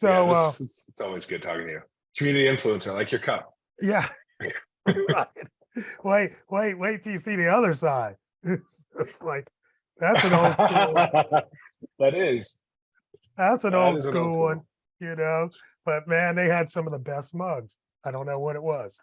Yeah, So, it's always good talking to you. Community influencer, like your cup. yeah, right. Wait till you see the other side. It's like, that's an old school one. That is. That's an That old is an old school one, school. but man, they had some of the best mugs. I don't know what it was.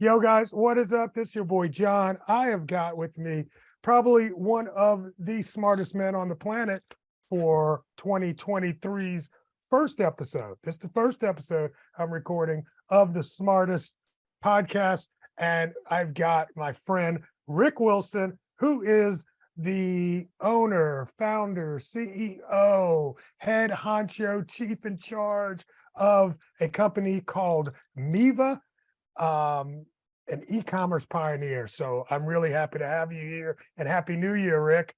Yo, guys, what is up? This is your boy John. I have got with me probably one of the smartest men on the planet for 2023's first episode. This is the first episode I'm recording of the smartest podcast. And I've got my friend Rick Wilson, who is the owner, founder, CEO, head honcho, chief in charge of a company called Miva, an e-commerce pioneer. So I'm really happy to have you here, and Happy New Year, Rick.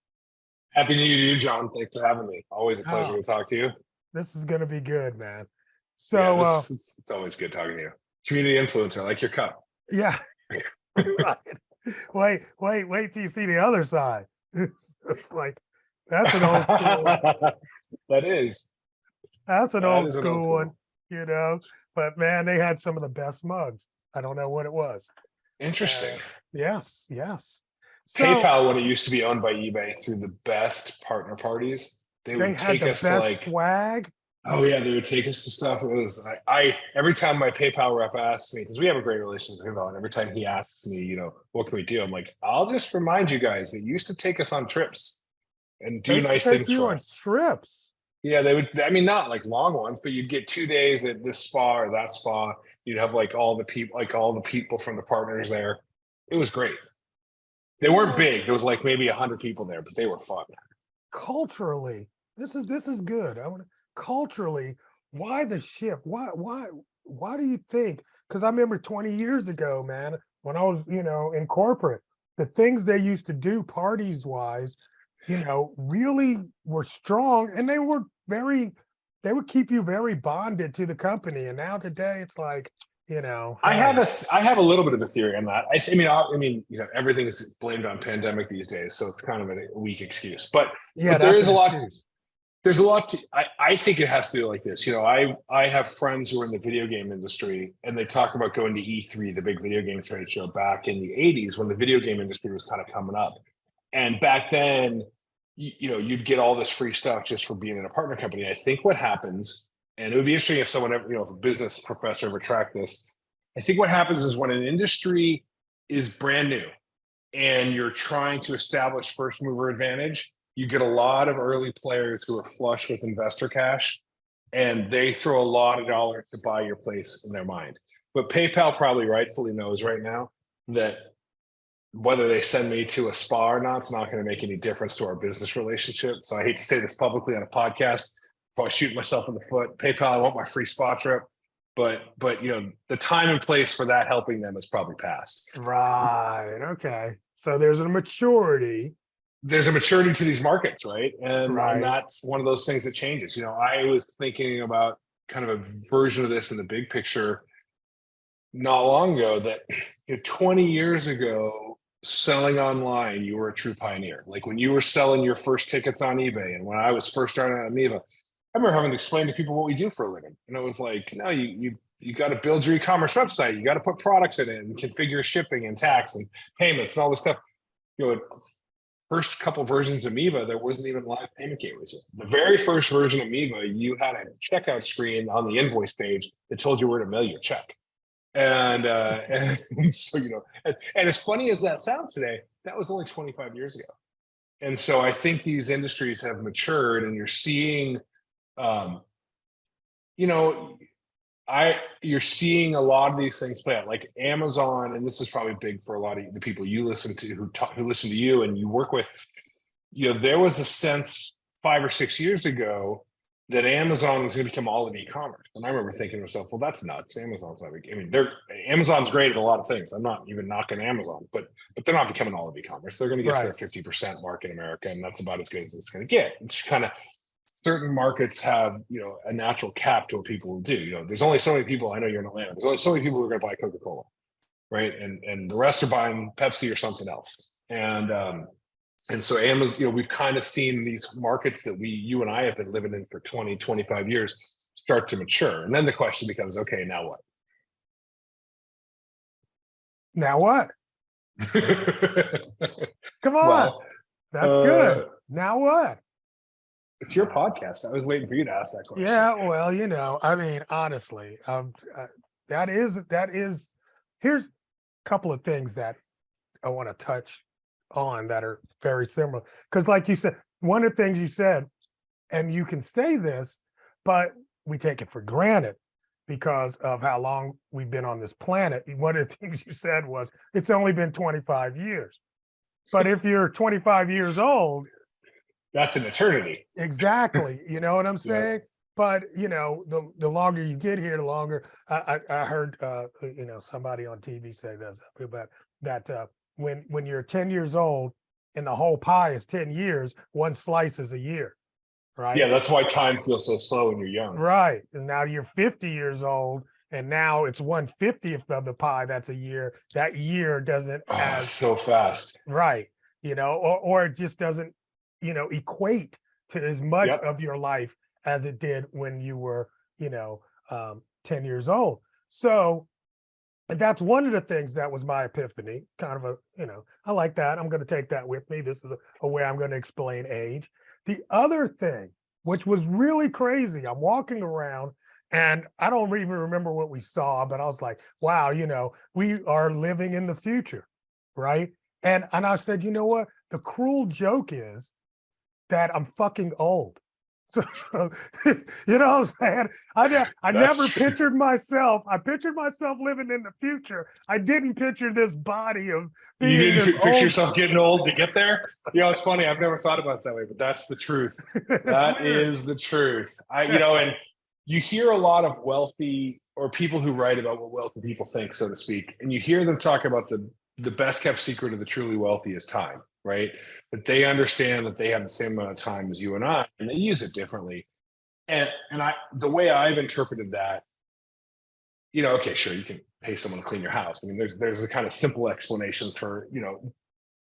Happy New Year to you, John. Thanks for having me. Always a pleasure to talk to you. This is going to be good, man. So Yeah, it's always good talking to you. Community influencer, like your cup. Yeah, right. Wait till you see the other side. It's like, that's an old school one. That is. That's an That old is an old school one, but man, they had some of the best mugs. I don't know what it was. Interesting. Yes. So, PayPal, when it used to be owned by eBay, through the best partner parties, they would take us to like swag. Oh yeah, they would take us to stuff. It was I every time my PayPal rep asked me, because we have a great relationship with PayPal, and every time he asks me, what can we do? I'm like, I'll just remind you guys, they used to take us on trips and do nice things for us. Trips. Yeah, they would. I mean, not like long ones, but you'd get 2 days at this spa or that spa. You'd have like all the people from the partners there. It was great. They weren't big. There was like maybe 100 people there, but they were fun. Culturally, this is good. Culturally, why the shift? Why do you think? Because I remember 20 years ago, man, when I was, in corporate, the things they used to do parties wise, really were strong, and they would keep you very bonded to the company. And now today it's like, I have a little bit of a theory on that. I mean, everything is blamed on pandemic these days, so it's kind of a weak excuse. But there is a lot. There's a lot. I think it has to do like this. I have friends who are in the video game industry, and they talk about going to E3, the big video game trade show, back in the '80s when the video game industry was kind of coming up. And back then, you'd get all this free stuff just for being in a partner company. I think what happens, and it would be interesting if someone ever, if a business professor ever tracked this. I think what happens is when an industry is brand new and you're trying to establish first mover advantage, you get a lot of early players who are flush with investor cash, and they throw a lot of dollars to buy your place in their mind. But PayPal probably rightfully knows right now that whether they send me to a spa or not, it's not going to make any difference to our business relationship. So I hate to say this publicly on a podcast, probably shooting myself in the foot. PayPal, I want my free spa trip. But the time and place for that helping them is probably past. Right. Okay. So there's a maturity. There's a maturity to these markets, right? And that's one of those things that changes. I was thinking about kind of a version of this in the big picture not long ago that 20 years ago, selling online, you were a true pioneer. Like when you were selling your first tickets on eBay, and when I was first starting on Miva, I remember having to explain to people what we do for a living. And it was like, no, you got to build your e-commerce website. You got to put products in it and configure shipping and tax and payments and all this stuff. First couple versions of Miva, there wasn't even live payment gateways. The very first version of Miva, you had a checkout screen on the invoice page that told you where to mail your check. And so, and as funny as that sounds today, that was only 25 years ago. And so I think these industries have matured, and you're seeing, you're seeing a lot of these things play out, like Amazon, and this is probably big for a lot of the people you listen to who listen to you and you work with. There was a sense 5 or 6 years ago that Amazon was going to become all of e-commerce, and I remember thinking to myself, "Well, that's nuts. Amazon's not. Amazon's great at a lot of things. I'm not even knocking Amazon, but they're not becoming all of e-commerce. They're going to get to their 50% mark in America, and that's about as good as it's going to get." It's kind of certain markets have, a natural cap to what people will do. There's only so many people. I know you're in Atlanta. There's only so many people who are going to buy Coca-Cola, right? And the rest are buying Pepsi or something else. And so Amazon, we've kind of seen these markets that you and I have been living in for 20, 25 years start to mature. And then the question becomes, okay, now what? Now what? Come on. Well, that's good. Now what? It's your podcast. I was waiting for you to ask that question. Yeah, well, I mean, honestly, that is, here's a couple of things that I want to touch on that are very similar. Because like you said, one of the things you said, and you can say this, but we take it for granted because of how long we've been on this planet. One of the things you said was, it's only been 25 years. But if you're 25 years old, that's an eternity. Exactly. You know what I'm saying? Yeah. But, the longer you get here, the longer I heard, somebody on TV say this about that when you're 10 years old and the whole pie is 10 years, one slice is a year. Right. Yeah. That's why time feels so slow when you're young. Right. And now you're 50 years old and now it's 1/50th of the pie. That's a year. That year doesn't so fast. Right. Or it just doesn't, equate to as much of your life as it did when you were, 10 years old. So that's one of the things that was my epiphany, kind of I like that. I'm going to take that with me. This is a way I'm going to explain age. The other thing, which was really crazy, I'm walking around and I don't even remember what we saw, but I was like, wow, we are living in the future, right? And I said, you know what? The cruel joke is that I'm fucking old. So, you know what I'm saying? I never pictured myself. I pictured myself living in the future. I didn't picture this body of being. You didn't picture yourself getting old to get there? It's funny. I've never thought about it that way, but that's the truth. That is the truth. And you hear a lot of wealthy or people who write about what wealthy people think, so to speak, and you hear them talk about the best kept secret of the truly wealthy is time. Right. But they understand that they have the same amount of time as you and I, and they use it differently. And the way I've interpreted that, okay, sure, you can pay someone to clean your house. I mean, there's the kind of simple explanations for,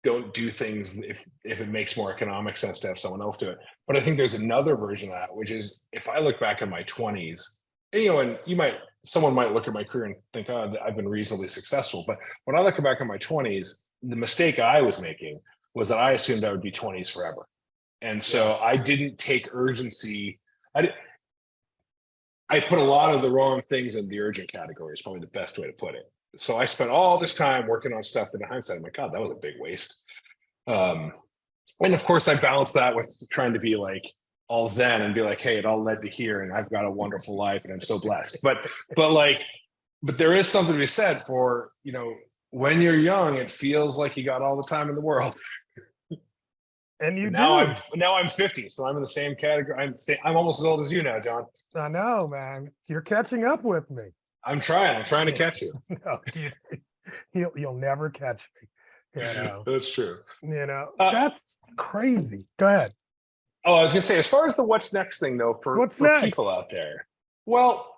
don't do things if it makes more economic sense to have someone else do it. But I think there's another version of that, which is if I look back in my 20s, and someone might look at my career and think, oh, I've been reasonably successful. But when I look back in my 20s, the mistake I was making was that I assumed I would be 20s forever. And so I didn't take urgency. I put a lot of the wrong things in the urgent category is probably the best way to put it. So I spent all this time working on stuff that in hindsight, I'm like, God, that was a big waste. And of course I balanced that with trying to be like all zen and be like, hey, it all led to here and I've got a wonderful life and I'm so blessed. But there is something to be said for, when you're young, it feels like you got all the time in the world. And now I'm 50, so I'm in the same category. I'm almost as old as you now, John. I know, man. You're catching up with me. I'm trying to catch you. No, you'll never catch me. That's true. That's crazy. Go ahead. Oh, I was gonna say, as far as the what's next thing though, for people out there. Well,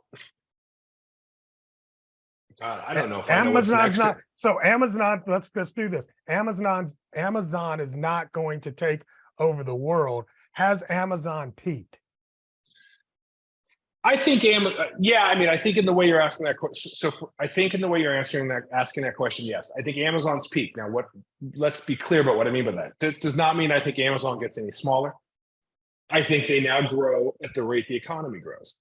God, I don't know if Amazon's I know what's next. So Amazon, let's do this. Amazon is not going to take over the world. Has Amazon peaked? I think I think in the way you're asking that question. So I think in the way you're asking that question, yes. I think Amazon's peaked. Now, let's be clear about what I mean by that. That does not mean I think Amazon gets any smaller. I think they now grow at the rate the economy grows.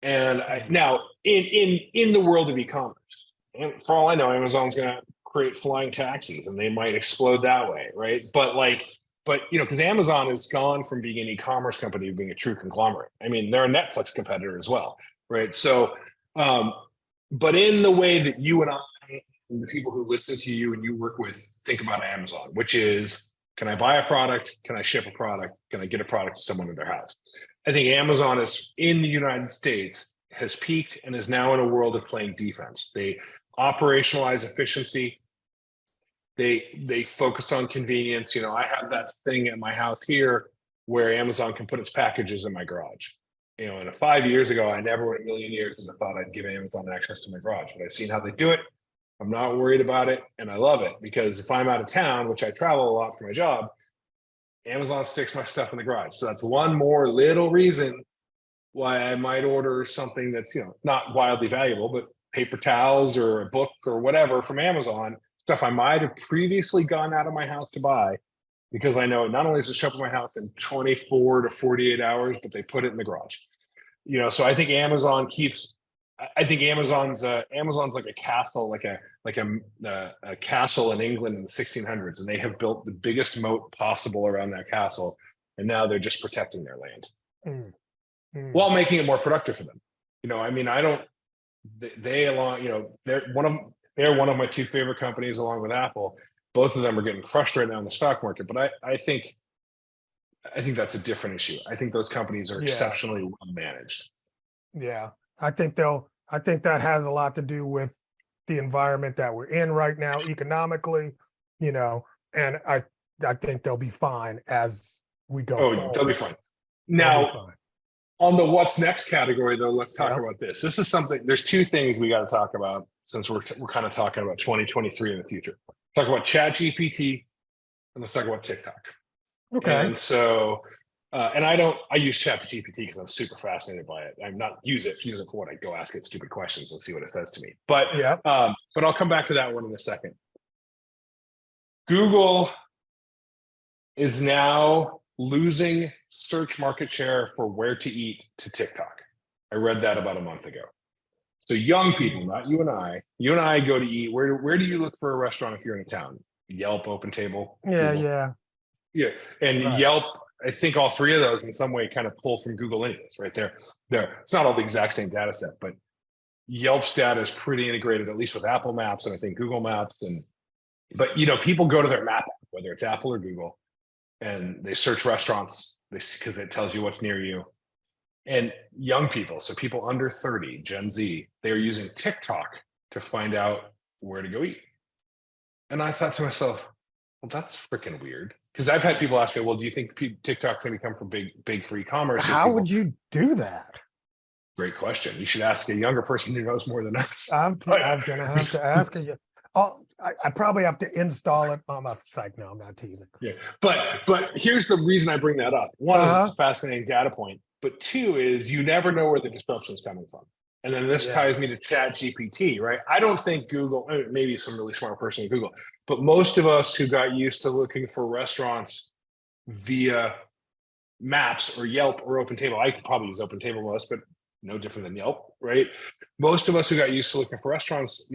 And now in the world of e-commerce, and for all I know, Amazon's going to create flying taxis and they might explode that way, right? But because Amazon has gone from being an e-commerce company to being a true conglomerate. I mean, they're a Netflix competitor as well, right? So, but in the way that you and I, and the people who listen to you and you work with, think about Amazon, which is, can I buy a product? Can I ship a product? Can I get a product to someone in their house? I think Amazon is in the United States has peaked and is now in a world of playing defense. They operationalize efficiency. They focus on convenience. I have that thing at my house here where Amazon can put its packages in my garage. And 5 years ago, I never in a million years would have thought I'd give Amazon access to my garage, but I've seen how they do it. I'm not worried about it, and I love it, because if I'm out of town, which I travel a lot for my job, Amazon sticks my stuff in the garage. So that's one more little reason why I might order something that's, not wildly valuable, but paper towels or a book or whatever from Amazon, stuff I might have previously gone out of my house to buy, because I know not only does it show up in my house in 24 to 48 hours, but they put it in the garage. So I think Amazon keeps, I think Amazon's like a castle, like a castle in England in the 1600s, and they have built the biggest moat possible around that castle, and now they're just protecting their land while making it more productive for them. I don't. They're one of my two favorite companies, along with Apple. Both of them are getting crushed right now in the stock market, but I think that's a different issue. I think those companies are exceptionally well managed. Yeah, I think that has a lot to do with the environment that we're in right now economically, and I think they'll be fine as we go forward. They'll be fine. Now, on the what's next category, though, let's talk about this. This is something, there's two things we got to talk about, since we're kind of talking about 2023 in the future. Talk about ChatGPT, and let's talk about TikTok. Okay. And so, I use ChatGPT because I'm super fascinated by it. I'm not use it for what I go ask it stupid questions and see what it says to me. But I'll come back to that one in a second. Google is now losing search market share for where to eat to TikTok. I read that about a month ago. So young people, not you and I go to eat. Where do you look for a restaurant if you're in a town? Yelp, OpenTable. Yeah. And Yelp, I think all three of those in some way kind of pull from Google anyways, right there. It's not all the exact same data set, but Yelp's data is pretty integrated, at least with Apple Maps and I think Google Maps. But people go to their map app, whether it's Apple or Google, and they search restaurants because it tells you what's near you. And young people, so people under 30, Gen Z, they're using TikTok to find out where to go eat. And I thought to myself, well, that's freaking weird. Because I've had people ask me, well, do you think TikTok's going to come from big for e-commerce? How would you do that? Great question. You should ask a younger person who knows more than us. I'm going to have to ask you. I probably have to install it on my site. No, I'm not teasing. Yeah, but here's the reason I bring that up. One is it's a fascinating data point, but two is you never know where the disruption is coming from. And then this ties me to ChatGPT, right? I don't think Google, maybe some really smart person at Google, but most of us who got used to looking for restaurants via Maps or Yelp or OpenTable, I could probably use OpenTable most, but no different than Yelp, right? Most of us who got used to looking for restaurants,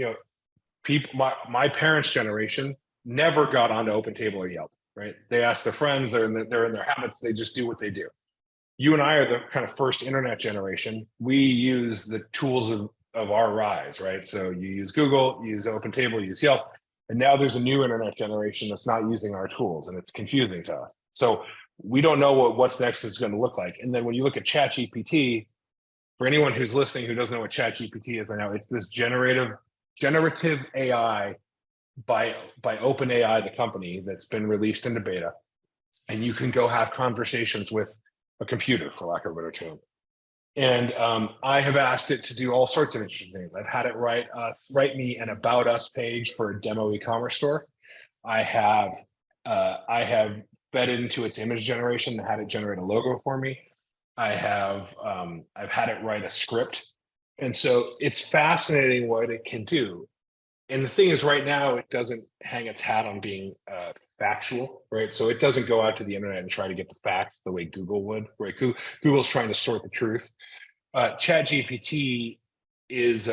people, my parents' generation never got onto OpenTable or Yelp, right? They ask their friends, they're in their habits, they just do what they do. You and I are the kind of first internet generation. We use the tools of our rise, right? So you use Google, you use OpenTable, you use Yelp, and now there's a new internet generation that's not using our tools, and it's confusing to us. So we don't know what's next is going to look like. And then when you look at ChatGPT, for anyone who's listening who doesn't know what ChatGPT is right now, it's this generative AI by OpenAI, the company, that's been released into beta, and you can go have conversations with a computer, for lack of a better term. And I have asked it to do all sorts of interesting things. I've had it write me an about us page for a demo e-commerce store. I have fed it into its image generation and had it generate a logo for me. I've had it write a script. And so it's fascinating what it can do. And the thing is, right now, it doesn't hang its hat on being factual, right? So it doesn't go out to the internet and try to get the facts the way Google would, right? Google's trying to sort the truth. ChatGPT is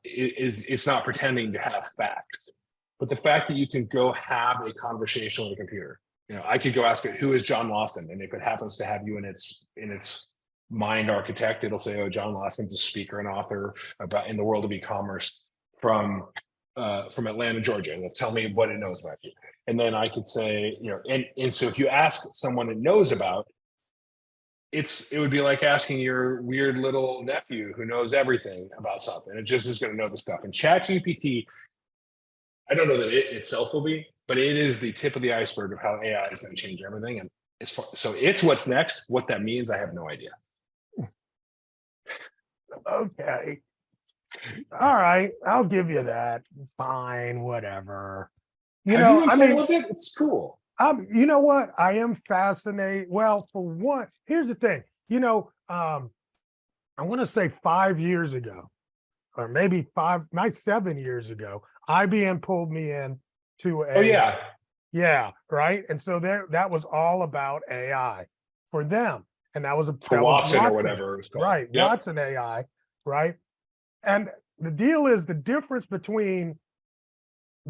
it's not pretending to have facts, but the fact that you can go have a conversation with a computer. I could go ask it, who is John Lawson? And if it happens to have you in its mind architect, it'll say, oh, John Lawson's a speaker and author in the world of e-commerce from Atlanta, Georgia, and it'll tell me what it knows about you. And then I could say, and so if you ask someone it knows about, it would be like asking your weird little nephew who knows everything about something. It just is going to know the stuff. And ChatGPT, I don't know that it itself will be, but it is the tip of the iceberg of how AI is going to change everything. And so it's what's next. What that means, I have no idea. Okay. All right. I'll give you that. Fine, whatever. Have you been playing with it? It's cool. You know what? I am fascinated. Well, for one, here's the thing. I want to say 5 years ago, or maybe 7 years ago, IBM pulled me in to Oh yeah. Yeah, right. And so that was all about AI for them. And that was Watson or whatever it was called. Right. Yep. Watson AI, right? And the deal is the difference between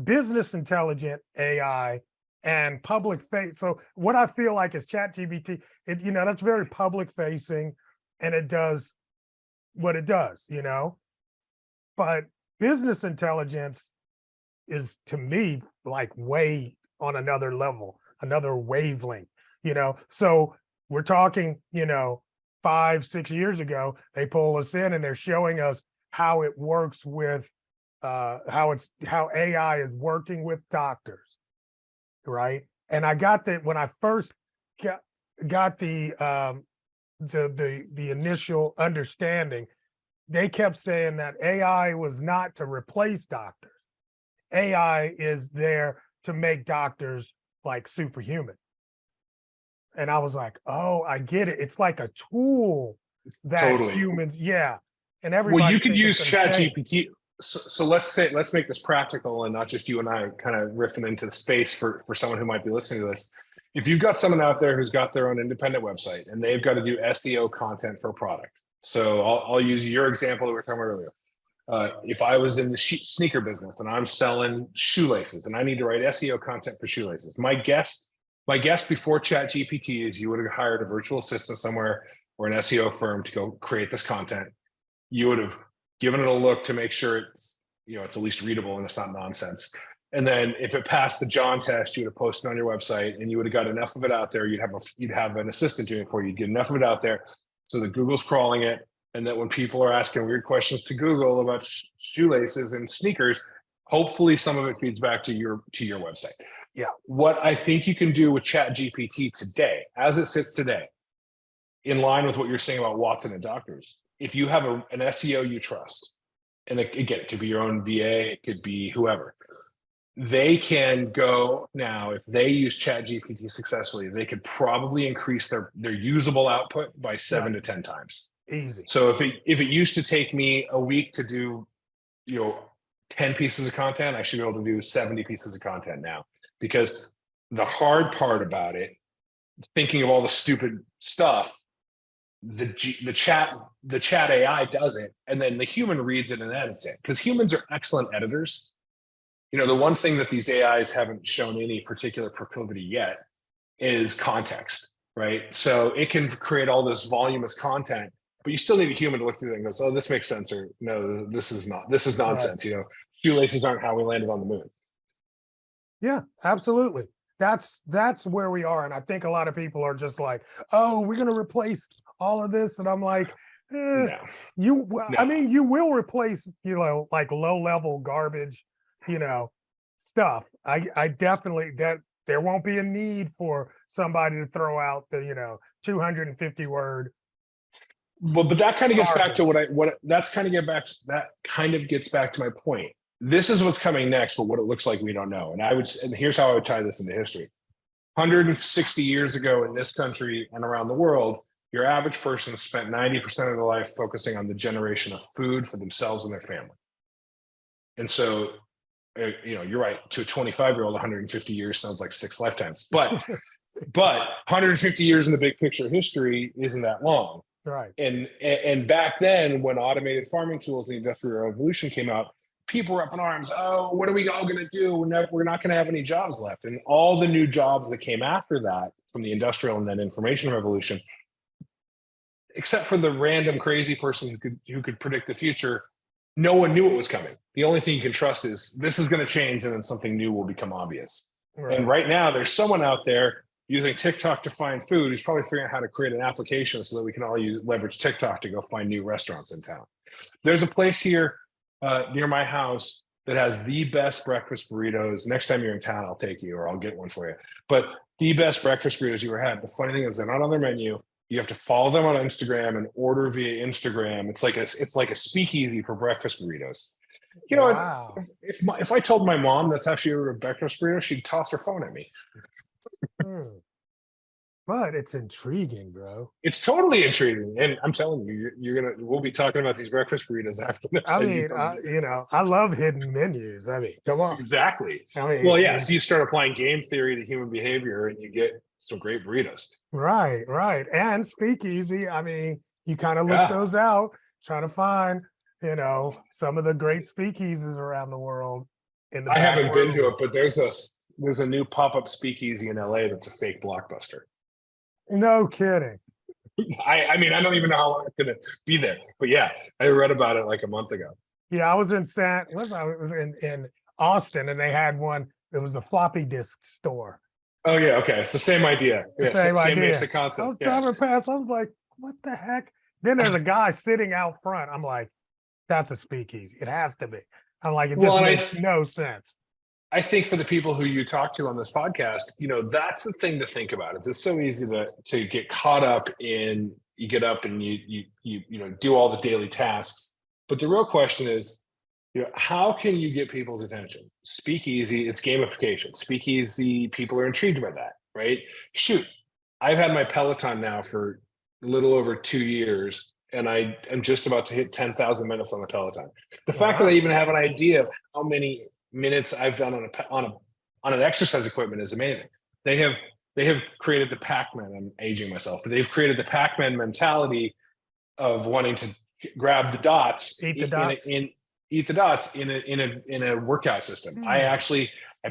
business intelligent AI and public face. So what I feel like is ChatGPT, that's very public facing and it does what it does, but business intelligence is, to me, like way on another level, another wavelength, So we're talking, 5-6 years ago, they pull us in and they're showing us how it works with how AI is working with doctors, right? And I got that when I first got the initial understanding. They kept saying that AI was not to replace doctors. AI is there to make doctors like superhuman. And I was like, oh, I get it. It's like a tool that humans, yeah. And everybody. Well, you could use ChatGPT. So let's make this practical and not just you and I kind of riffing into the space for someone who might be listening to this. If you've got someone out there who's got their own independent website and they've got to do SEO content for a product. So I'll use your example that we were talking about earlier. If I was in the sneaker business and I'm selling shoelaces and I need to write SEO content for shoelaces, my guess before ChatGPT is you would have hired a virtual assistant somewhere or an SEO firm to go create this content. You would have given it a look to make sure it's at least readable and it's not nonsense. And then if it passed the John test, you would have posted on your website and you would have got enough of it out there. You'd have an assistant doing it for you. You'd get enough of it out there so that Google's crawling it. And that when people are asking weird questions to Google about shoelaces and sneakers, hopefully some of it feeds back to your website. Yeah. What I think you can do with ChatGPT today, as it sits today, in line with what you're saying about Watson and doctors, if you have an SEO you trust, and again, it could be your own VA, it could be whoever, they can go now, if they use ChatGPT successfully, they could probably increase their usable output by 7 to 10 times. Easy. So if it used to take me a week to do, 10 pieces of content, I should be able to do 70 pieces of content now. Because the hard part about it, thinking of all the stupid stuff, the chat AI does it, and then the human reads it and edits it. Because humans are excellent editors. The one thing that these AIs haven't shown any particular proclivity yet is context, right? So it can create all this voluminous content, but you still need a human to look through it and goes, oh, this makes sense, or no, this is nonsense. Right. Shoelaces aren't how we landed on the moon. Yeah, absolutely. That's where we are. And I think a lot of people are just like, oh, we're going to replace all of this. And I'm like, no. I mean, you will replace, like low level garbage, stuff. I definitely, that there won't be a need for somebody to throw out the, 250 word. Well, but that kind of gets back to that kind of gets back to my point. This is what's coming next, but what it looks like, we don't know. And here's how I would tie this into history. 160 years ago in this country and around the world, your average person spent 90% of their life focusing on the generation of food for themselves and their family. And so, you're right, to a 25-year-old, 150 years sounds like 6 lifetimes. But 150 years in the big picture of history isn't that long. Right. And back then, when automated farming tools and the Industrial Revolution came out, people were up in arms. Oh, what are we all going to do? We're not going to have any jobs left. And all the new jobs that came after that from the Industrial and then Information Revolution, except for the random crazy person who could predict the future, no one knew it was coming. The only thing you can trust is this is going to change and then something new will become obvious. Right. And right now, there's someone out there using TikTok to find food who's probably figuring out how to create an application so that we can all leverage TikTok to go find new restaurants in town. There's a place here near my house that has the best breakfast burritos. Next time you're in town, I'll take you or I'll get one for you. But the best breakfast burritos you ever had. The funny thing is they're not on their menu. You have to follow them on Instagram and order via Instagram. It's like a speakeasy for breakfast burritos. You know, Wow. if I told my mom that's how she ordered a breakfast burrito, she'd toss her phone at me. Hmm. But it's intriguing, bro. It's totally intriguing, and I'm telling you, we'll be talking about these breakfast burritos after this. I mean, I love hidden menus. I mean, come on. Exactly. I mean, Well, yeah. So you start applying game theory to human behavior, and you get some great burritos. right, right. And speakeasy. I mean, you kind of look those out, try to find, some of the great speakeasies around the world. I haven't been to it, but there's a new pop-up speakeasy in LA that's a fake Blockbuster. No kidding. I mean, I don't even know how long it's gonna be there, but yeah, I read about it like a month ago. Yeah, I was in in Austin, and they had one. It was a floppy disk store. Oh yeah, okay. So same idea. Yeah, same idea. basic I was concept. driving past. I was like, "What the heck?" Then there's a guy sitting out front. I'm like, "That's a speakeasy. It has to be." I'm like, "It just makes no sense." I think for the people who you talk to on this podcast, that's the thing to think about. It's just so easy to get caught up in, you get up and you do all the daily tasks. But the real question is, how can you get people's attention? Speakeasy, it's gamification. Speakeasy, people are intrigued by that, right? Shoot, I've had my Peloton now for a little over 2 years, and I am just about to hit 10,000 minutes on the Peloton. The fact that I even have an idea of how many minutes I've done on an exercise equipment is amazing. They have created the Pac-Man. I'm aging myself, but they've created the Pac-Man mentality of wanting to grab the dots, eat the dots in a workout system. I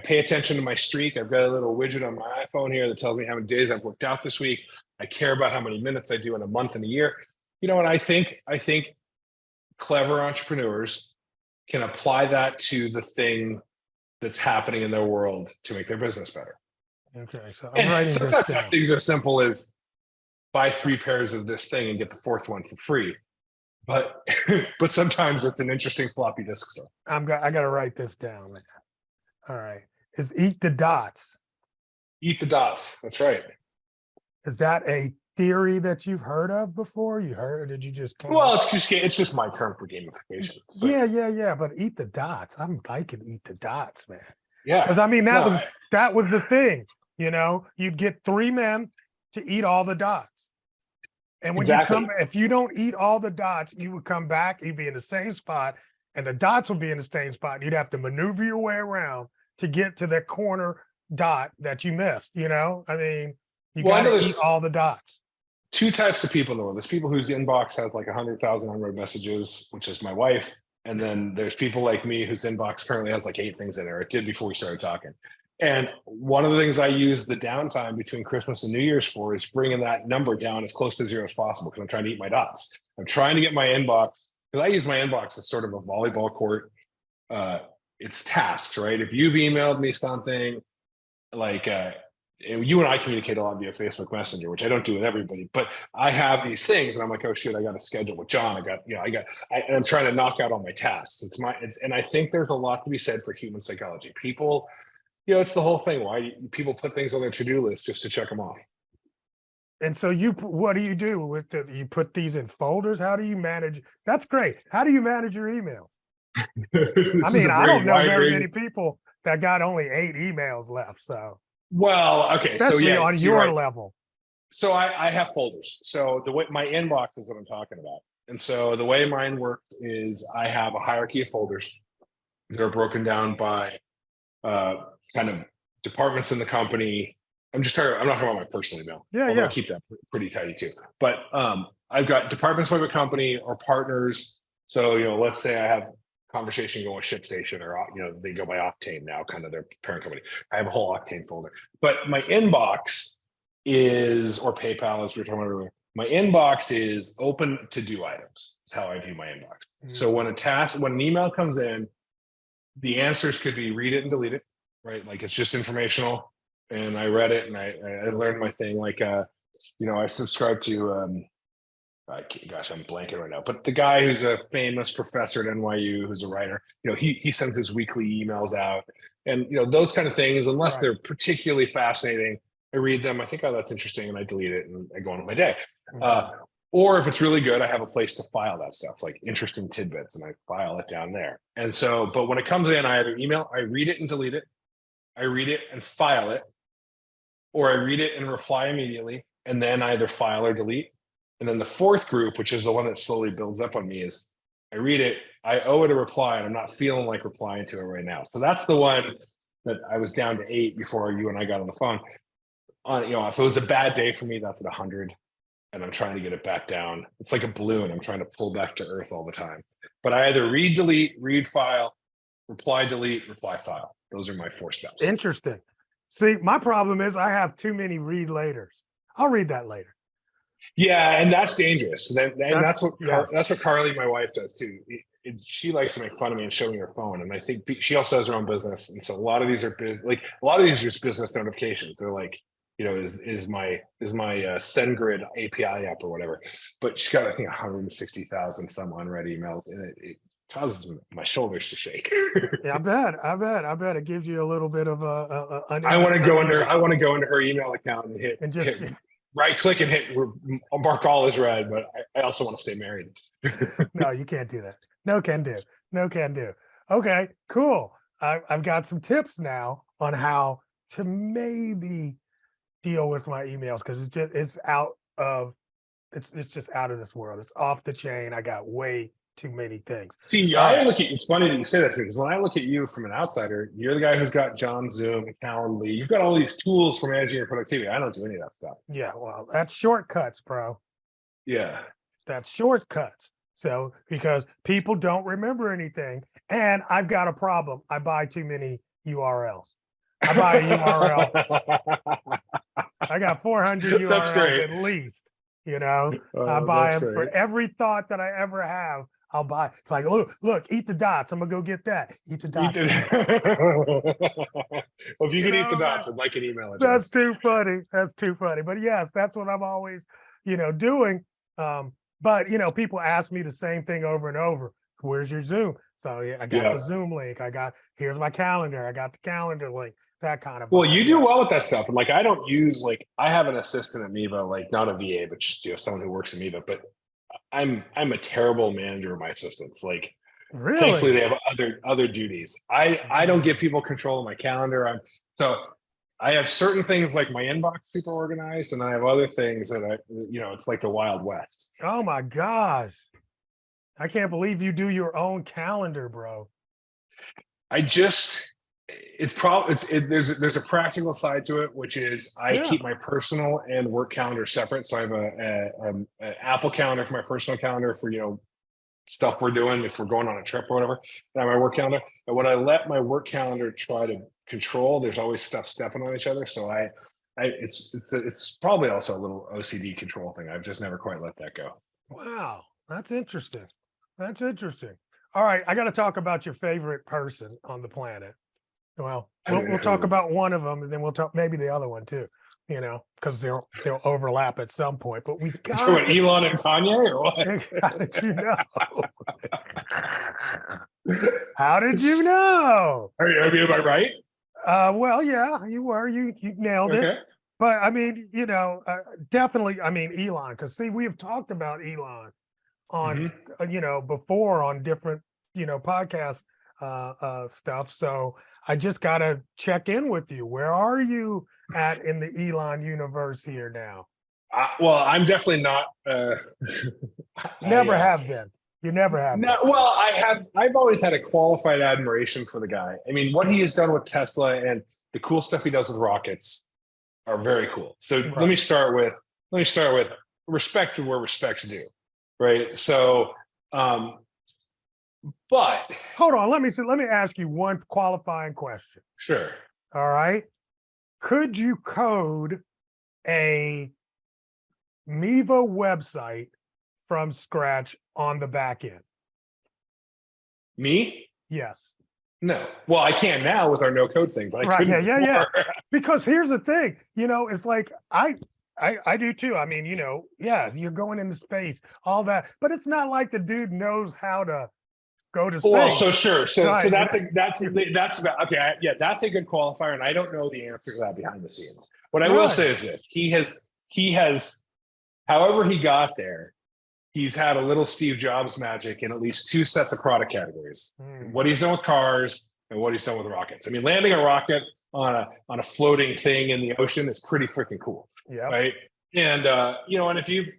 pay attention to my streak. I've got a little widget on my iPhone here that tells me how many days I've worked out this week. I care about how many minutes I do in a month and a year. And I think clever entrepreneurs can apply that to the thing that's happening in their world to make their business better. Okay, so I'm writing this down. Things as simple as buy 3 pairs of this thing and get the 4th one for free. But sometimes it's an interesting floppy disk stuff. I got to write this down, man. All right, is eat the dots. Eat the dots. That's right. Is that a theory that you've heard of before? You heard, or did you just it's just my term for gamification. Yeah. But eat the dots. I'm liking eat the dots, man. Yeah. Because I mean that was the thing. You'd get 3 men to eat all the dots. And when if you don't eat all the dots, you would come back, you'd be in the same spot, and the dots would be in the same spot. You'd have to maneuver your way around to get to that corner dot that you missed. I mean, you got to eat all the dots. 2 types of people in the world. There's people whose inbox has like 100,000 unread messages, which is my wife. And then there's people like me whose inbox currently has like 8 things in there. It did before we started talking. And one of the things I use the downtime between Christmas and New Year's for is bringing that number down as close to 0 as possible, because I'm trying to eat my dots. I'm trying to get my inbox, because I use my inbox as sort of a volleyball court. It's tasks, right? If you've emailed me something, like you and I communicate a lot via Facebook Messenger, which I don't do with everybody, but I have these things and I'm like, oh shit, I got to schedule with John. I'm trying to knock out all my tasks. And I think there's a lot to be said for human psychology. People, it's the whole thing. Why people put things on their to-do list just to check them off. And so what do you do with you put these in folders? How do you manage? That's great. How do you manage your emails? I mean, I don't know very many people that got only 8 emails left. So, well, okay. Especially on your level. So I have folders. So the way my inbox is what I'm talking about. And so the way mine works is I have a hierarchy of folders that are broken down by kind of departments in the company. I'm not talking about my personal email. I keep that pretty tidy too. But I've got departments by the company or partners. So, let's say I have conversation going with ShipStation, or they go by Octane now, kind of their parent company. I have a whole Octane folder. But my inbox is, or PayPal, as we were talking about earlier, my inbox is open to do items. That's how I view my inbox. Mm-hmm. So when an email comes in, the answers could be read it and delete it, right? Like it's just informational. And I read it and I learned my thing. Like, I subscribe to, gosh, I'm blanking right now, but the guy who's a famous professor at NYU, who's a writer, he sends his weekly emails out, and those kind of things, unless they're particularly fascinating, I read them. I think, oh, that's interesting, and I delete it and I go on with my day. Mhm. Or if it's really good, I have a place to file that stuff, like interesting tidbits, and I file it down there. And so, but when it comes in, I either email, I read it and delete it, I read it and file it, or I read it and reply immediately, and then either file or delete. And then the fourth group, which is the one that slowly builds up on me, is I read it, I owe it a reply, and I'm not feeling like replying to it right now. So that's the one that I was down to 8 before you and I got on the phone. On, you know, if it was a bad day for me, that's at 100, and I'm trying to get it back down. It's like a balloon. I'm trying to pull back to earth all the time. But I either read, delete, read, file, reply, delete, reply, file. Those are my 4 steps. Interesting. See, my problem is I have too many read laters. I'll read that later. Yeah, and that's dangerous. And that's what yes. that's what Carly, my wife, does too. She likes to make fun of me and show me her phone, and I think she also has her own business, and so a lot of these are like a lot of these are just business notifications. They're like, you know, is my SendGrid API app or whatever. But she's got, I think, 160,000 some unread emails, and it causes my shoulders to shake. Yeah, I bet it gives you a little bit of I want to go into her email account and hit right click and hit mark all as read, but I also want to stay married. No, you can't do that. No can do. No can do. Okay, cool. I've got some tips now on how to maybe deal with my emails, because it's just out of this world. It's off the chain. I got way too many things. See, I look at, it's funny that you say that to me, because when I look at you from an outsider, you're the guy who's got John, Zoom, Calendly. You've got all these tools for managing your productivity. I don't do any of that stuff. Yeah, well, that's shortcuts, bro. Yeah. That's shortcuts. So, because people don't remember anything, and I've got a problem. I buy too many URLs. I buy a URL. I got 400 URLs at least, you know. I buy them for every thought that I ever have. I'll buy. It's like, look, eat the dots. I'm gonna go get that. Eat the dots. Well, if you could eat the dots, I'd like an email address. That's too funny. That's too funny. But yes, that's what I'm always, doing. But people ask me the same thing over and over. Where's your Zoom? So yeah, I got the Zoom link. Here's my calendar. I got the calendar link. That kind of. Well, you do well with that stuff. And like, I don't use, like, I have an assistant at Meva, like not a VA, but just someone who works at Meva. But I'm a terrible manager of my assistants. Like, really? Thankfully they have other duties. I don't give people control of my calendar. I have certain things like my inbox super organized, and I have other things that it's like the Wild West. Oh my gosh. I can't believe you do your own calendar, bro. There's a practical side to it, which is I keep my personal and work calendar separate. So I have an Apple calendar for my personal calendar for, stuff we're doing if we're going on a trip or whatever. And I have my work calendar. And when I let my work calendar try to control, there's always stuff stepping on each other. So it's probably also a little OCD control thing. I've just never quite let that go. Wow, that's interesting. That's interesting. All right, I got to talk about your favorite person on the planet. Well, we'll talk about one of them, and then we'll talk maybe the other one too. Because they'll overlap at some point. But we got so Elon and Kanye, or what? How did you know? How did you know? Am I right? Well, yeah, you were. You nailed it. But I mean, definitely. I mean, Elon. Because see, we have talked about Elon on, before on different, podcast stuff. So I just got to check in with you. Where are you at in the Elon universe here now? Well, I'm definitely not. Never have been. You never have. No, well, I've always had a qualified admiration for the guy. I mean, what he has done with Tesla and the cool stuff he does with rockets are very cool. So let me start with respect to where respect's due, right? So, but hold on, let me ask you one qualifying question. Sure. All right. Could you code a Meva website from scratch on the back end? Me? Yes. No. Well, I can now with our no code thing, but I couldn't yeah. Because here's the thing, it's like I do too. I mean, you're going into space, all that, but it's not like the dude knows how to go to space. Well, so sure. So Right. that's about okay. Yeah, that's a good qualifier, and I don't know the answer to that behind the scenes. What I will Right. say is this: he has, however he got there, he's had a little Steve Jobs magic in at least two sets of product categories. What he's done with cars and what he's done with rockets. I mean, landing a rocket on a floating thing in the ocean is pretty freaking cool. Yeah. Right. And and if you've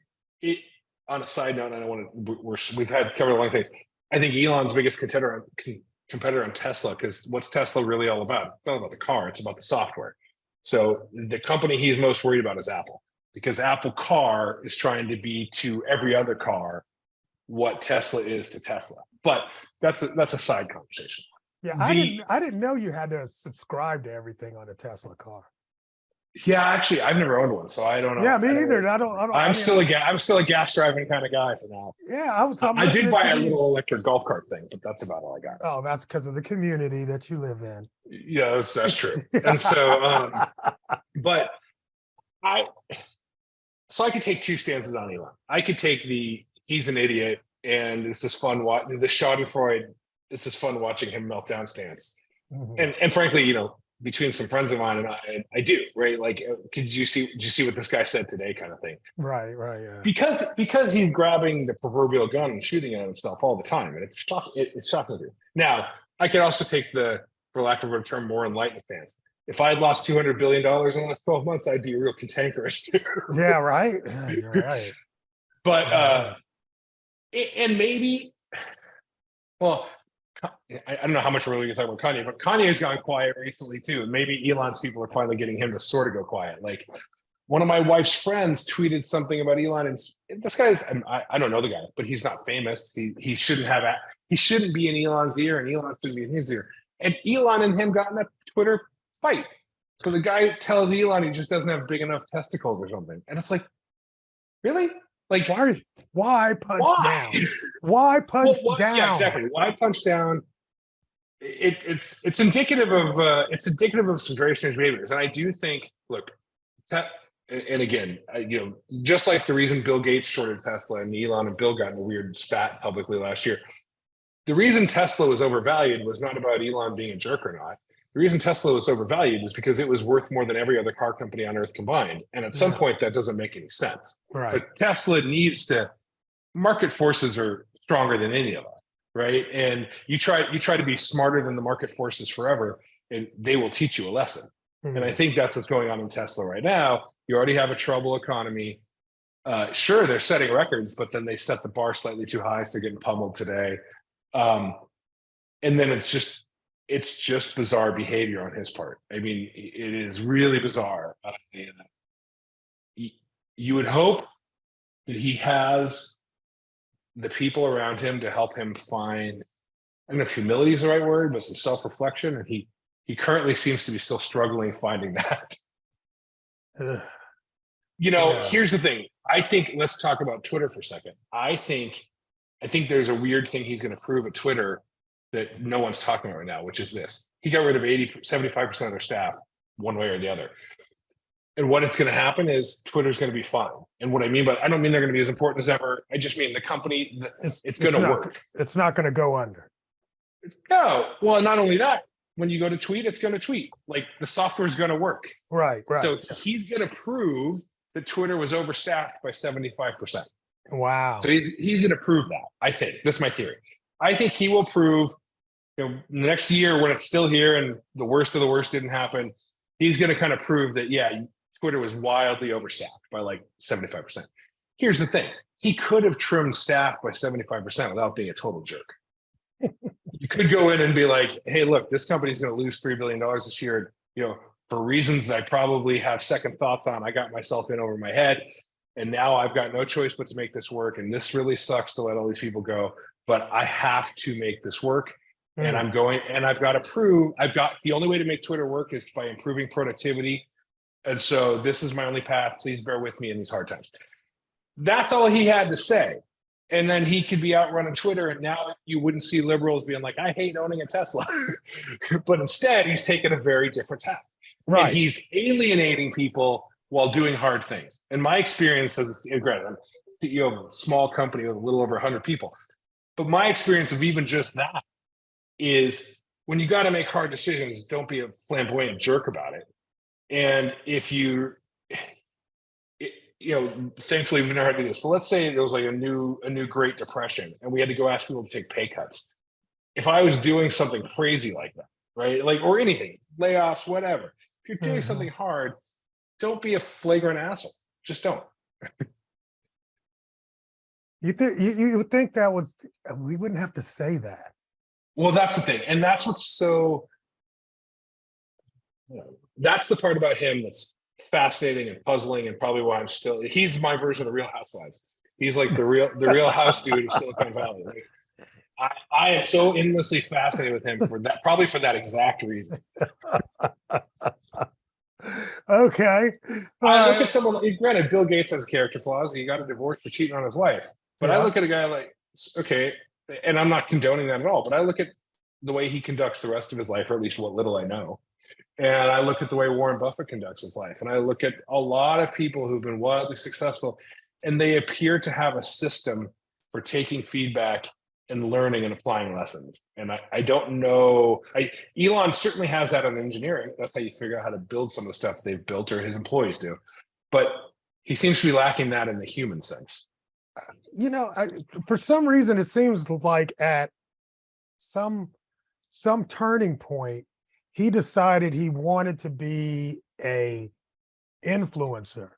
on a side note, I don't want to. We've had covered a lot of things. I think Elon's biggest competitor on Tesla, because what's Tesla really all about? It's not about the car; it's about the software. So the company he's most worried about is Apple, because Apple Car is trying to be to every other car what Tesla is to Tesla. But that's a side conversation. Yeah, I didn't know you had to subscribe to everything on a Tesla car. Yeah, actually, I've never owned one, so I don't know. Yeah, me either. I'm still a gas driving kind of guy for now. Yeah, I did buy a little electric golf cart thing, but that's about all I got. Oh, that's because of the community that you live in. Yeah, that's true. And so, but I could take two stances on Elon. I could take he's an idiot, and it's just fun watching the Schadenfreude. It's just fun watching him melt down stance. Mm-hmm. And frankly, between some friends of mine and I do, right? Like, did you see what this guy said today, kind of thing? Right, yeah. Because he's grabbing the proverbial gun and shooting at himself all the time, and it's shocking to do. Now, I could also take for lack of a term, more enlightened stance. If I had lost $200 billion in the last 12 months, I'd be real cantankerous too. Yeah, right. You're right. But and maybe, well, I don't know how much we're really going to talk about Kanye, but Kanye's gone quiet recently too. And maybe Elon's people are finally getting him to sort of go quiet. Like, one of my wife's friends tweeted something about Elon, and this guy's, I don't know the guy, but he's not famous. He shouldn't be in Elon's ear, and Elon shouldn't be in his ear. And Elon and him got in a Twitter fight. So the guy tells Elon he just doesn't have big enough testicles or something. And it's like, really? Like, why punch down? Why punch down? Yeah, exactly. Why punch down? It's indicative of some very strange behaviors. And I do think, look, and again, just like the reason Bill Gates shorted Tesla and Elon and Bill got in a weird spat publicly last year, the reason Tesla was overvalued was not about Elon being a jerk or not. The reason Tesla was overvalued is because it was worth more than every other car company on earth combined. And at some point, that doesn't make any sense. Right. So Tesla needs to, market forces are stronger than any of us, right? And you try to be smarter than the market forces forever, and they will teach you a lesson. Mm-hmm. And I think that's what's going on in Tesla right now. You already have a troubled economy. Sure, they're setting records, but then they set the bar slightly too high, so they're getting pummeled today. And then it's just bizarre behavior on his part. I mean, it is really bizarre. You would hope that he has the people around him to help him find, I don't know if humility is the right word, but some self-reflection. And he currently seems to be still struggling finding that. Here's the thing. I think, let's talk about Twitter for a second. I think there's a weird thing he's going to prove at Twitter that no one's talking about right now, which is this. He got rid of 75% of their staff one way or the other. And what it's going to happen is Twitter's going to be fine. And what I mean I don't mean they're going to be as important as ever. I just mean the company, it's going to work. It's not going to go under. No. Well, not only that, when you go to tweet, it's going to tweet. Like, the software is going to work. Right. So he's going to prove that Twitter was overstaffed by 75%. Wow. So he's going to prove that, I think. That's my theory. I think he will prove, next year when it's still here and the worst of the worst didn't happen, he's going to kind of prove that, Twitter was wildly overstaffed by like 75%. Here's the thing. He could have trimmed staff by 75% without being a total jerk. You could go in and be like, hey, look, this company's going to lose $3 billion this year. For reasons I probably have second thoughts on, I got myself in over my head. And now I've got no choice but to make this work. And this really sucks to let all these people go. But I have to make this work. And I've got to prove, the only way to make Twitter work is by improving productivity. And so this is my only path. Please bear with me in these hard times. That's all he had to say. And then he could be out running Twitter. And now you wouldn't see liberals being like, I hate owning a Tesla. But instead, he's taken a very different tack. Right. And he's alienating people while doing hard things. And my experience as I'm CEO of a small company with a little over 100 people. But my experience of even just that is when you got to make hard decisions, don't be a flamboyant jerk about it. And if you, thankfully we've never had to do this, but let's say there was like a new Great Depression and we had to go ask people to take pay cuts. If I was doing something crazy like that, right? Like, or anything, layoffs, whatever. If you're doing something hard, don't be a flagrant asshole. Just don't. You would think that was, we wouldn't have to say that. Well, that's the thing. And that's what's so, that's the part about him that's fascinating and puzzling, and probably why he's my version of the Real Housewives. He's like the real house dude of Silicon Valley. Like, I am so endlessly fascinated with him for that, probably for that exact reason. Okay. I look at someone, granted, Bill Gates has character flaws. He got a divorce for cheating on his wife. But I look at a guy like, okay, and I'm not condoning that at all, but I look at the way he conducts the rest of his life, or at least what little I know. And I look at the way Warren Buffett conducts his life. And I look at a lot of people who've been wildly successful, and they appear to have a system for taking feedback and learning and applying lessons. And I don't know, Elon certainly has that in engineering. That's how you figure out how to build some of the stuff they've built or his employees do. But he seems to be lacking that in the human sense. For some reason, it seems like at some turning point, he decided he wanted to be a influencer.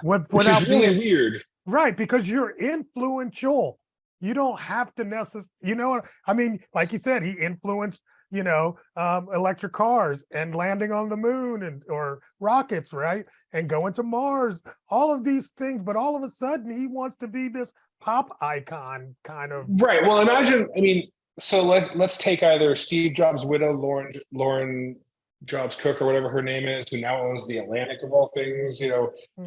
Which is really weird. Right, because you're influential. You don't have to necessarily, I mean, like you said, he influenced, electric cars and landing on the moon or rockets, right? And going to Mars, all of these things. But all of a sudden he wants to be this pop icon kind of. Right. Well, imagine, so let's take either Steve Jobs' widow, Lauren Jobs Cook, or whatever her name is, who now owns the Atlantic of all things.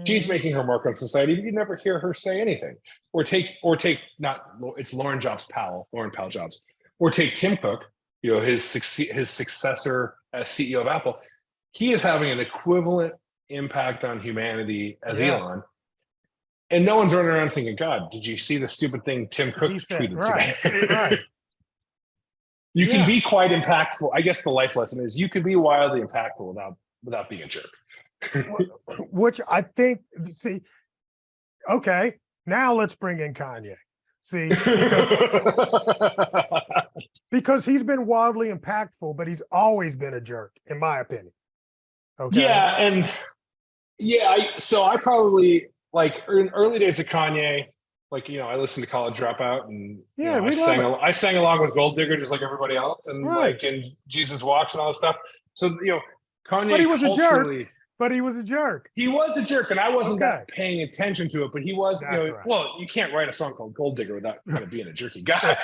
She's making her mark on society. You never hear her say anything. Or take it's Lauren Powell Jobs. Or take Tim Cook, his successor as CEO of Apple. He is having an equivalent impact on humanity as Elon. And no one's running around thinking, God, did you see the stupid thing Tim Cook tweeted today? Right. You can be quite impactful. I guess the life lesson is you can be wildly impactful without being a jerk. Which I think, okay, now let's bring in Kanye. Because he's been wildly impactful, but he's always been a jerk, in my opinion. Okay. So I probably, like, in early days of Kanye, I listened to College Dropout, and I sang along with Gold Digger just like everybody else, and and Jesus Walks and all this stuff. So Kanye, but he was a jerk. But he was a jerk. He was a jerk, and I wasn't that paying attention to it. But he was. Well, you can't write a song called Gold Digger without kind of being a jerky guy.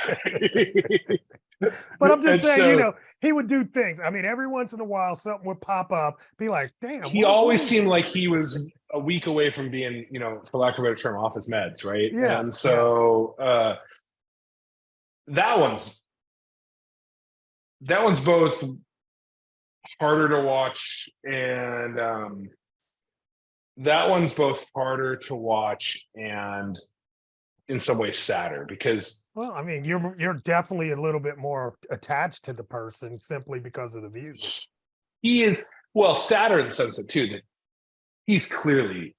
But I'm just saying, he would do things. I mean, every once in a while, something would pop up. Be like, damn. He always seemed like he was a week away from being, for lack of a better term, off his meds, right? Yeah. And so that one's both harder to watch, and in some ways sadder, because you're definitely a little bit more attached to the person simply because of the music. He is sadder in the sense that too, that he's clearly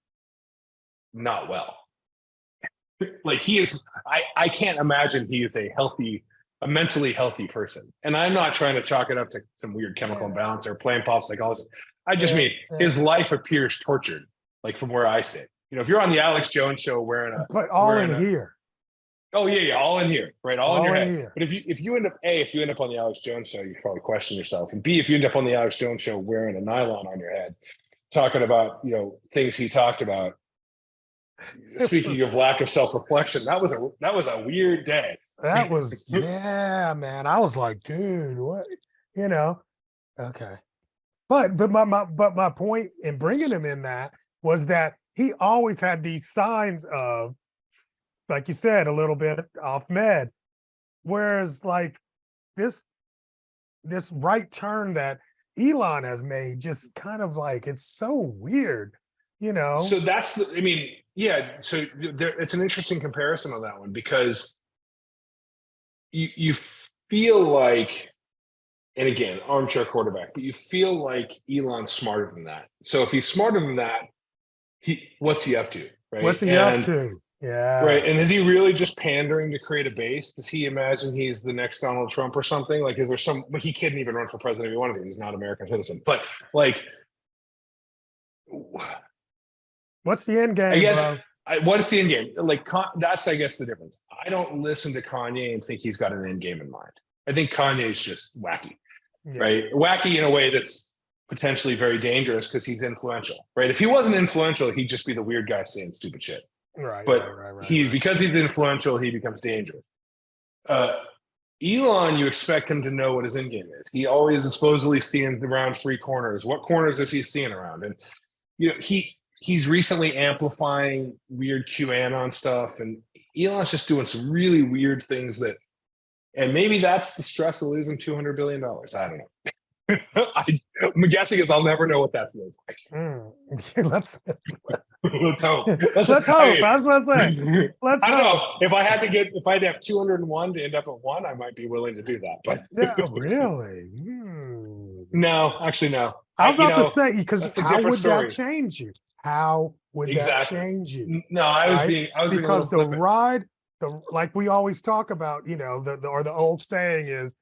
not well. Like, he is, I can't imagine he is a mentally healthy person. And I'm not trying to chalk it up to some weird chemical imbalance or playing pop psychology. I just mean his life appears tortured, like from where I sit. If you're on the Alex Jones show wearing here. Oh yeah, all in here, right? All in your head. Here. But if you end up on the Alex Jones show, you probably question yourself. And B, if you end up on the Alex Jones show wearing a nylon on your head, talking about things he talked about. Speaking of lack of self-reflection, that was a weird day. That was man. I was like, dude, what? Okay. But my point in bringing him in that was that he always had these signs of, like you said, a little bit off med. Whereas like this right turn that Elon has made, just kind of like, it's so weird. So that's the, I mean, yeah. So it's an interesting comparison on that one because you feel like, and again, armchair quarterback, but you feel like Elon's smarter than that. So if he's smarter than that, what's he up to, right? What's he up to? Yeah. Right. And is he really just pandering to create a base? Does he imagine he's the next Donald Trump or something? Like, is there some, but he couldn't even run for president if he wanted to. He's not an American citizen. But like, what's the end game, I guess, bro? what's the end game? Like, that's, I guess, the difference. I don't listen to Kanye and think he's got an end game in mind. I think Kanye's just wacky, right? Wacky in a way that's potentially very dangerous because he's influential, right? If he wasn't influential, he'd just be the weird guy saying stupid shit. Right. But because he's influential, he becomes dangerous. Elon, you expect him to know what his end game is. He always is supposedly seeing around three corners. What corners is he seeing around? And he's recently amplifying weird QAnon stuff, and Elon's just doing some really weird things that, and maybe that's the stress of losing $200 billion. I don't know. I'm guessing is I'll never know what that feels like. Let's hope. Let's hope. I was gonna say. I don't know if I had to have 201 to end up at 1, I might be willing to do that. But yeah, really? No, actually, no. I'm about to say, because how would story. that change you? How would that change you? No, I was being because the ride, like we always talk about, the old saying is,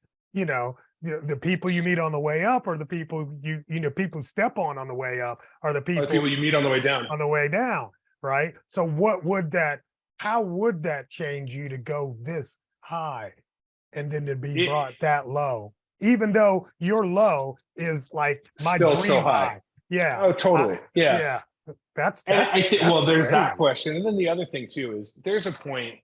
the people you meet on the way up or the people people step on the way up are the people you meet on the way down. On the way down, right? So how would that change you to go this high and then to be brought that low? Even though your low is like my still dream so high. Yeah. Oh, totally. Yeah. Yeah. That's I think, well, there's that question. And then the other thing too is there's a point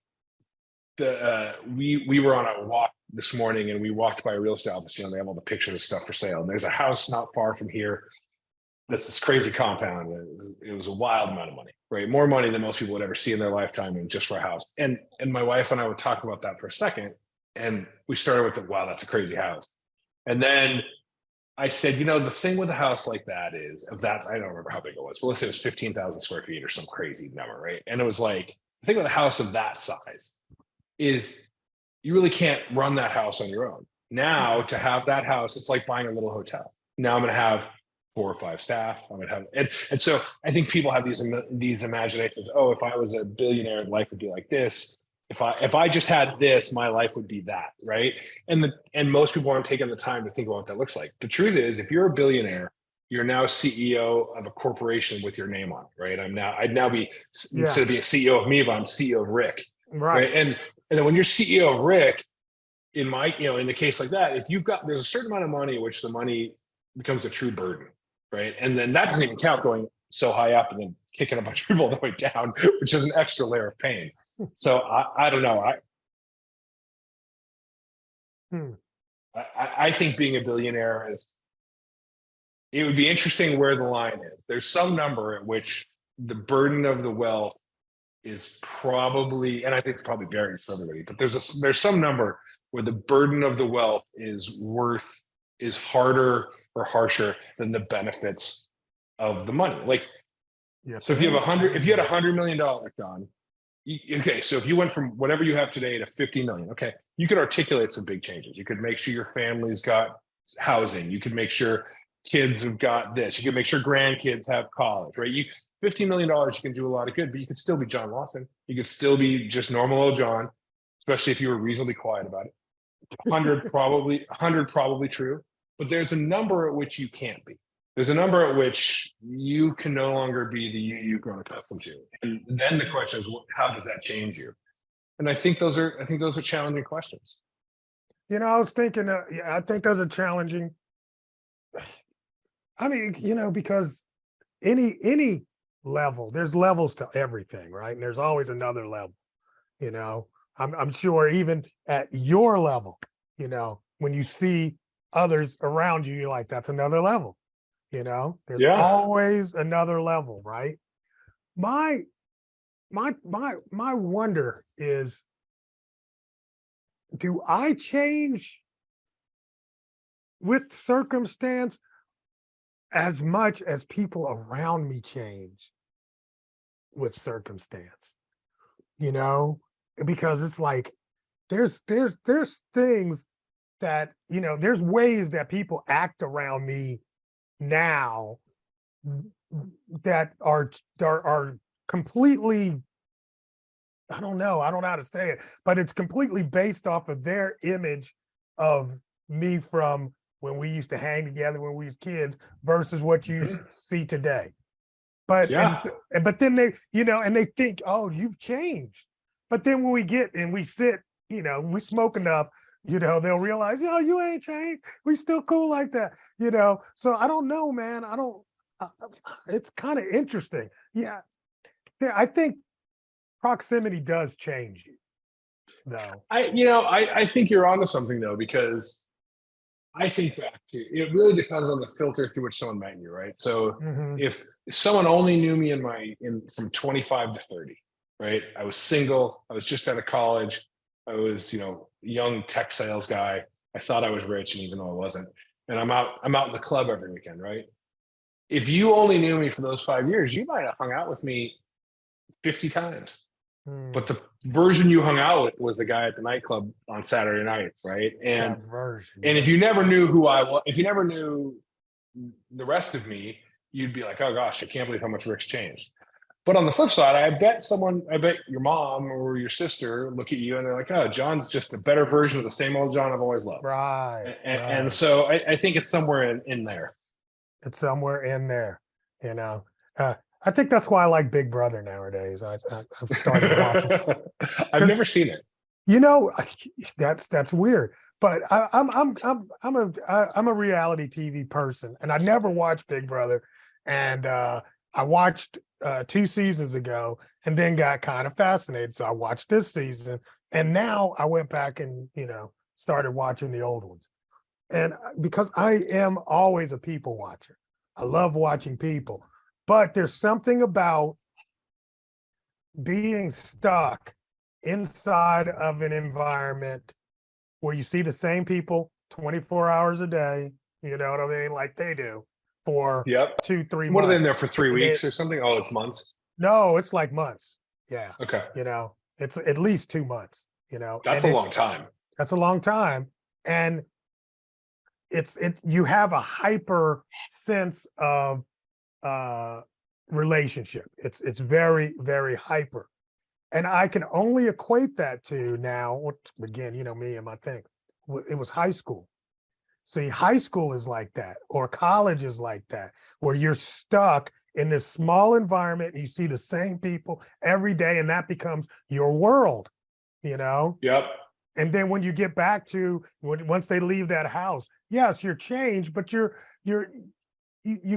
that we were on a walk this morning and we walked by a real estate office. They have all the pictures of stuff for sale. And there's a house not far from here that's this crazy compound. It was a wild amount of money, right? More money than most people would ever see in their lifetime, and just for a house. And my wife and I would talk about that for a second. And we started with wow, that's a crazy house. And then I said, the thing with a house like that is, I don't remember how big it was, but let's say it was 15,000 square feet or some crazy number, right? And it was like, the thing with a house of that size is you really can't run that house on your own. Now, to have that house, it's like buying a little hotel. Now I'm going to have 4 or 5 staff. I'm going to have, and so I think people have these imaginations. Oh, if I was a billionaire, life would be like this. If I just had this, my life would be that, right? And most people aren't taking the time to think about what that looks like. The truth is, if you're a billionaire, you're now CEO of a corporation with your name on it, right? I'd now be, instead of being CEO of Meva, I'm CEO of Rick, right? And then when you're CEO of Rick, in the case like that, if there's a certain amount of money, which the money becomes a true burden, right? And then that doesn't even count going so high up and then kicking a bunch of people all the way down, which is an extra layer of pain. So I don't know. I think being a billionaire it would be interesting where the line is. There's some number at which the burden of the wealth is probably, and I think it's probably varies for everybody, but there's some number where the burden of the wealth is harder or harsher than the benefits of the money. Like, so if you had $100 million, Don, okay, so if you went from whatever you have today to 50 million, okay, you could articulate some big changes. You could make sure your family's got housing. You could make sure kids have got this. You could make sure grandkids have college, right? $50 million, you can do a lot of good, but you could still be John Lawson. You could still be just normal old John, especially if you were reasonably quiet about it. 100 probably true, but there's a number at which you can't be. There's a number at which you can no longer be the you've grown accustomed to. And then the question is, how does that change you? And I think those are challenging questions. I was thinking, I think those are challenging. I mean, because any level, there's levels to everything, right? And there's always another level. I'm sure even at your level, when you see others around you, you're like, that's another level. There's always another level, right? My wonder is, do I change with circumstance as much as people around me change? with circumstance, because it's like there's things that, there's ways that people act around me now that are completely, I don't know how to say it, but it's completely based off of their image of me from when we used to hang together when we was kids versus what you see today. But but then they, and they think, oh, you've changed. But then when we get and we sit, we smoke enough, they'll realize, you ain't changed. We still cool like that, So I don't know, man. It's kind of interesting. Yeah. I think proximity does change you, though. I think you're onto something though, because I think back to, it really depends on the filter through which someone met you, right? So if someone only knew me from 25 to 30, right? I was single, I was just out of college, I was, young tech sales guy. I thought I was rich, and even though I wasn't, and I'm out in the club every weekend, right? If you only knew me for those 5 years, you might have hung out with me 50 times. But the version you hung out with was the guy at the nightclub on Saturday night, right? And if you never knew who I was, if you never knew the rest of me, you'd be like, oh gosh, I can't believe how much Rick's changed. But on the flip side, I bet your mom or your sister look at you and they're like, oh, John's just a better version of the same old John I've always loved. Right. And so I think it's somewhere in there. It's somewhere in there, I think that's why I like Big Brother nowadays. I've started watching. I've never seen it. That's weird. But I'm a reality TV person, and I never watched Big Brother. And I watched 2 seasons ago, and then got kind of fascinated. So I watched this season, and now I went back and started watching the old ones. And because I am always a people watcher, I love watching people. But there's something about being stuck inside of an environment where you see the same people 24 hours a day, you know what I mean? Like they do for 2-3 months. What are they in there for 3 weeks or something? Oh, it's months. No, it's like months. Yeah. Okay. It's at least 2 months, That's a long time. That's a long time. And you have a hyper sense of relationship. It's very, very hyper. And I can only equate that to now, again, me and my thing, it was high school. See, high school is like that, or college is like that, where you're stuck in this small environment and you see the same people every day, and that becomes your world, Yep. And then when you get back to once they leave that house, yes, you're changed, but you're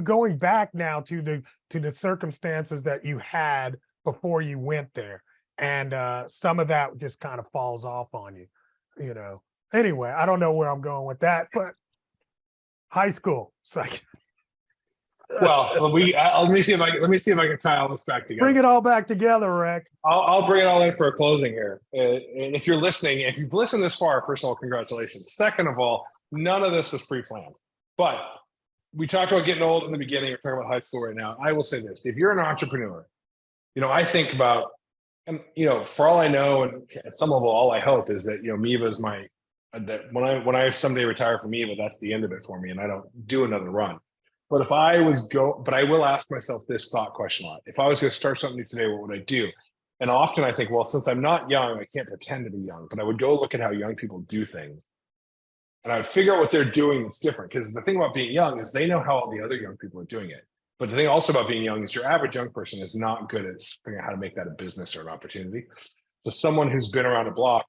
going back now to the circumstances that you had before you went there, and some of that just kind of falls off on you, Anyway, I don't know where I'm going with that, but high school, it's like. Well, let me see if I can tie all this back together. Bring it all back together, Rick. I'll bring it all in for a closing here. And if you're listening, if you've listened this far, first of all, congratulations. Second of all, none of this was pre-planned. But we talked about getting old in the beginning. We're talking about high school right now. I will say this: if you're an entrepreneur, I think about, and for all I know, and at some level, all I hope is that Miva is that when I someday retire from Miva, that's the end of it for me, and I don't do another run. But I will ask myself this thought question a lot. If I was going to start something new today, what would I do? And often I think, well, since I'm not young, I can't pretend to be young, but I would go look at how young people do things. And I would figure out what they're doing that's different. Because the thing about being young is they know how all the other young people are doing it. But the thing also about being young is your average young person is not good at figuring out how to make that a business or an opportunity. So someone who's been around a block,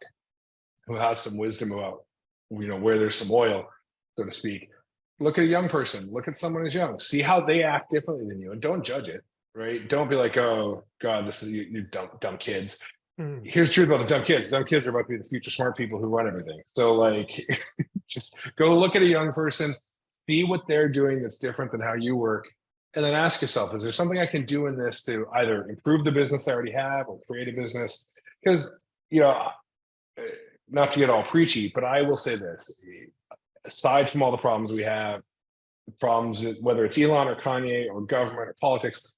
who has some wisdom about, where there's some oil, so to speak, look at a young person, look at someone who's young, see how they act differently than you, and don't judge it, right? Don't be like, oh God, this is you dumb kids. Here's the truth about the dumb kids. Dumb kids are about to be the future smart people who run everything. So just go look at a young person, see what they're doing that's different than how you work, and then ask yourself, is there something I can do in this to either improve the business I already have or create a business? Because, not to get all preachy, but I will say this: aside from all the problems we have, whether it's Elon or Kanye or government or politics,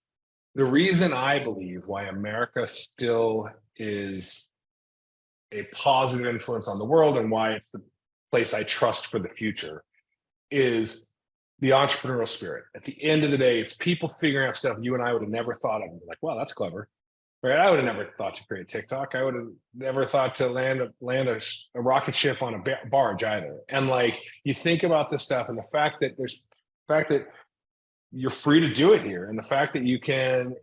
the reason I believe why America still is a positive influence on the world and why it's the place I trust for the future is the entrepreneurial spirit. At the end of the day, it's people figuring out stuff you and I would have never thought of. Like, wow, that's clever. Right? I would have never thought to create TikTok. I would have never thought to land a rocket ship on a barge either. And like, you think about this stuff and the fact that you're free to do it here, and the fact that you can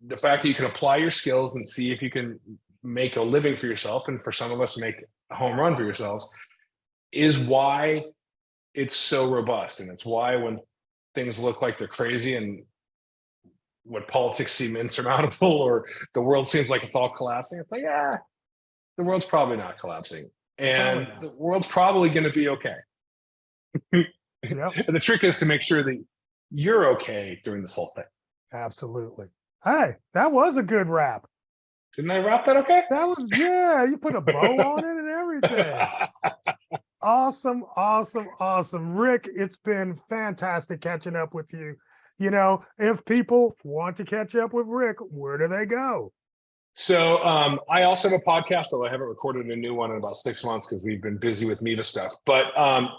apply your skills and see if you can make a living for yourself, and for some of us make a home run for yourselves, is why it's so robust. And it's why when things look like they're crazy and what politics seem insurmountable, or the world seems like it's all collapsing, it's like, yeah, the world's probably not collapsing, and the world's probably going to be okay. Yep. And the trick is to make sure that you're okay during this whole thing. Absolutely. Hey, that was a good wrap. Didn't I wrap that okay? That was, yeah, you put a bow on it and everything. Awesome, awesome, awesome. Rick, it's been fantastic catching up with you. You know, if people want to catch up with Rick, where do they go? So I also have a podcast, although I haven't recorded a new one in about 6 months because we've been busy with Miva stuff. But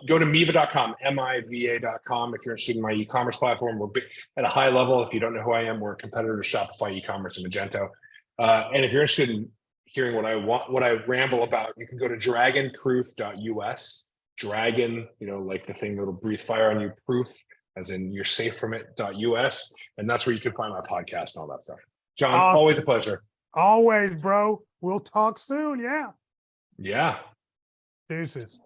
go to miva.com, miva.com, if you're interested in my e-commerce platform. We're at a high level. If you don't know who I am, we're a competitor to Shopify e-commerce and Magento. And if you're interested in hearing what I ramble about, you can go to dragonproof.us. Dragon, like the thing that'll breathe fire on you, proof, as in you're safe from it.us. And that's where you can find my podcast and all that stuff. John, awesome. Always a pleasure. Always, bro. We'll talk soon. Yeah. Yeah. Deuces.